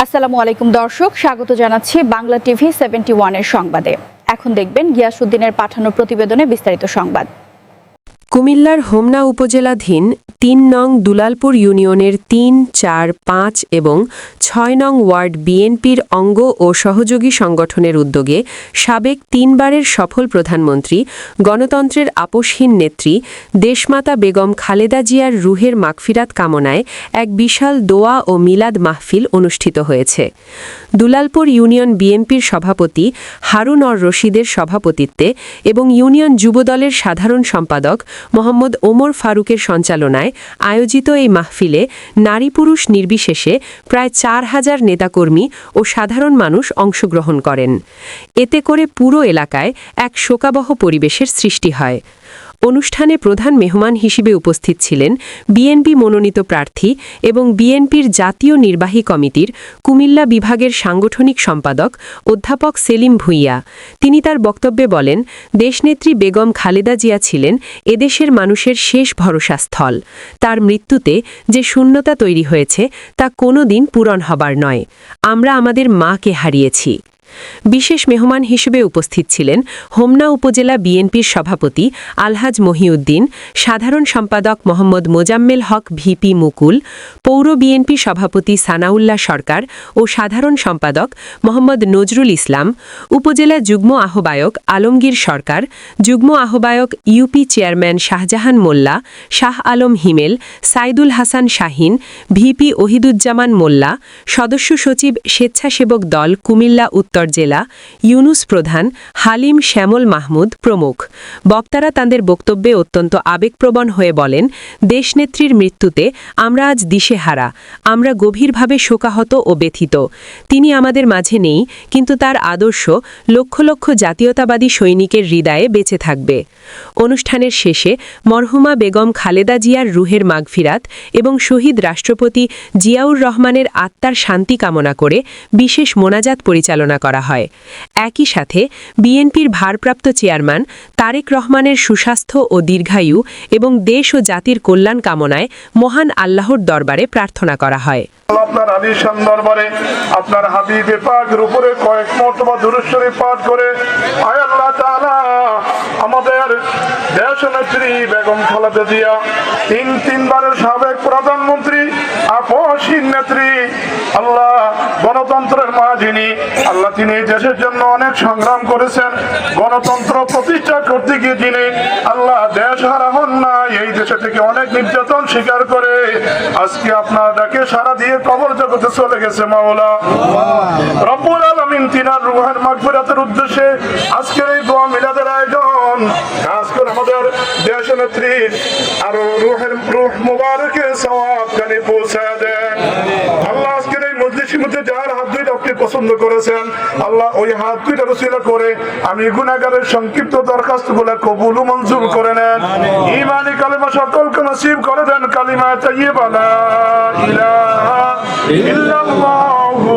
আসসালামু আলাইকুম দর্শক, স্বাগত জানাচ্ছি বাংলা টিভি 71 এর সংবাদে। এখন দেখবেন গিয়াসউদ্দিনের পাঠানো প্রতিবেদনে বিস্তারিত সংবাদ। কুমিল্লার হোমনা উপজেলাধীন ৩ নং দুলালপুর ইউনিয়নের ৩, ৪, ৫ এবং ৬ নং ওয়ার্ড বিএনপির অঙ্গ ও সহযোগী সংগঠনের উদ্যোগে সাবেক ৩ বারের সফল প্রধানমন্ত্রী, গণতন্ত্রের আপোষহীন নেত্রী দেশমাতা বেগম খালেদা জিয়ার রুহের মাগফিরাত কামনায় এক বিশাল দোয়া ও মিলাদ মাহফিল অনুষ্ঠিত হয়েছে। দুলালপুর ইউনিয়ন বিএনপির সভাপতি হারুন অর রশিদের সভাপতিত্বে এবং ইউনিয়ন যুবদলের সাধারণ সম্পাদক মোহাম্মদ ওমর ফারুকের সঞ্চালনায় আয়োজিত এই মাহফিলে নারী পুরুষ নির্বিশেষে প্রায় ৪,০০০ নেতাকর্মী ও সাধারণ মানুষ অংশগ্রহণ করেন। এতে করে পুরো এলাকায় এক শোকাবহ পরিবেশের সৃষ্টি হয়। অনুষ্ঠানে প্রধান মেহমান হিসেবে উপস্থিত ছিলেন বিএনপি মনোনীত প্রার্থী এবং বিএনপির জাতীয় নির্বাহী কমিটির কুমিল্লা বিভাগের সাংগঠনিক সম্পাদক অধ্যাপক সেলিম ভূঁইয়া। তিনি তার বক্তব্যে বলেন, দেশনেত্রী বেগম খালেদা জিয়া ছিলেন এদেশের মানুষের শেষ ভরসাস্থল। তার মৃত্যুতে যে শূন্যতা তৈরি হয়েছে তা কোনোদিন পূরণ হবার নয়। আমরা আমাদের মাকে হারিয়েছি। বিশেষ মেহমান হিসেবে উপস্থিত ছিলেন হোমনা উপজেলা বিএনপির সভাপতি আলহাজ মহিউদ্দিন, সাধারণ সম্পাদক মোহাম্মদ মোজাম্মেল হক ভিপি মুকুল, পৌর বিএনপি সভাপতি সানাউল্লাহ সরকার ও সাধারণ সম্পাদক মোহাম্মদ নজরুল ইসলাম, উপজেলা যুগ্ম আহ্বায়ক আলমগীর সরকার, যুগ্ম আহ্বায়ক ইউপি চেয়ারম্যান শাহজাহান মোল্লা, শাহ আলম হিমেল, সাইদুল হাসান শাহিন, ভিপি ওহিদুজ্জামান মোল্লা, সদস্য সচিব স্বেচ্ছাসেবক দল কুমিল্লা উত্তর জেলা ইউনুস প্রধান, হালিম শ্যামল মাহমুদ প্রমুখ। বক্তারা তাঁদের বক্তব্যে অত্যন্ত আবেগপ্রবণ হয়ে বলেন, দেশনেত্রীর মৃত্যুতে আমরা আজ দিশেহারা, আমরা গভীরভাবে শোকাহত ও ব্যথিত। তিনি আমাদের মাঝে নেই, কিন্তু তার আদর্শ লক্ষ লক্ষ জাতীয়তাবাদী সৈনিকের হৃদয়ে বেঁচে থাকবে। অনুষ্ঠানের শেষে মরহুমা বেগম খালেদা জিয়ার রুহের মাগফিরাত এবং শহীদ রাষ্ট্রপতি জিয়াউর রহমানের আত্মার শান্তি কামনা করে বিশেষ মোনাজাত পরিচালনা করা হয়। একই সাথে বিএনপির ভারপ্রাপ্ত চেয়ারম্যান তারেক রহমানের সুস্বাস্থ্য ও দীর্ঘায়ু এবং দেশ ও জাতির কল্যাণ কামনায় মহান আল্লাহর দরবারে প্রার্থনা করা হয়। আপনার আলিশান দরবারে আপনার হাবিবে পাকের উপরে কয়েক মর্তবা দুরূদ শরীফ পাঠ করে, আয় আল্লাহ তাআলা, আমাদের দেশনেত্রী বেগম খালেদা জিয়া তিনবারের সাবেক প্রধানমন্ত্রী, আপোষহীন নেত্রী, আল্লাহ গণতন্ত্রের মা যিনি, আল্লাহ তিনি দেশের জন্য অনেক সংগ্রাম করেছেন। গণতন্ত্র প্রতিষ্ঠা করতে গিয়ে যিনি আল্লাহ দেশ হারা হন না, এই দেশে থেকে অনেক নির্যাতন স্বীকার করে আজকে আপনার ডাকে সারা দিয়ে কবর জগতে চলে গেছে মাওলা রব্বুল আলামিন। তিনার রুহের মাগফিরাতের উদ্দেশ্যে আজকের এই দোয়া মিলাদের আয়োজন, খাস করে আমাদের দেশনেত্রীর আরো রুহ মুবারকের সওয়াবখানি পৌঁছায় দেন আল্লাহ। আজকের এই মজলিসের মধ্যে যার হাত দুইটা আপনি পছন্দ করেছেন আল্লাহ, ওই হাত দুইটা রসিলা করে আমি গুনাহগারের সংক্ষিপ্ত দরখাস্তগুলো কবুল ও মঞ্জুর করে নেন। ঈমানি কালিমা সকলকে নসিব করে দেন। কালিমা তাইয়্যিবা লা ইলাহা ইল্লাল্লাহু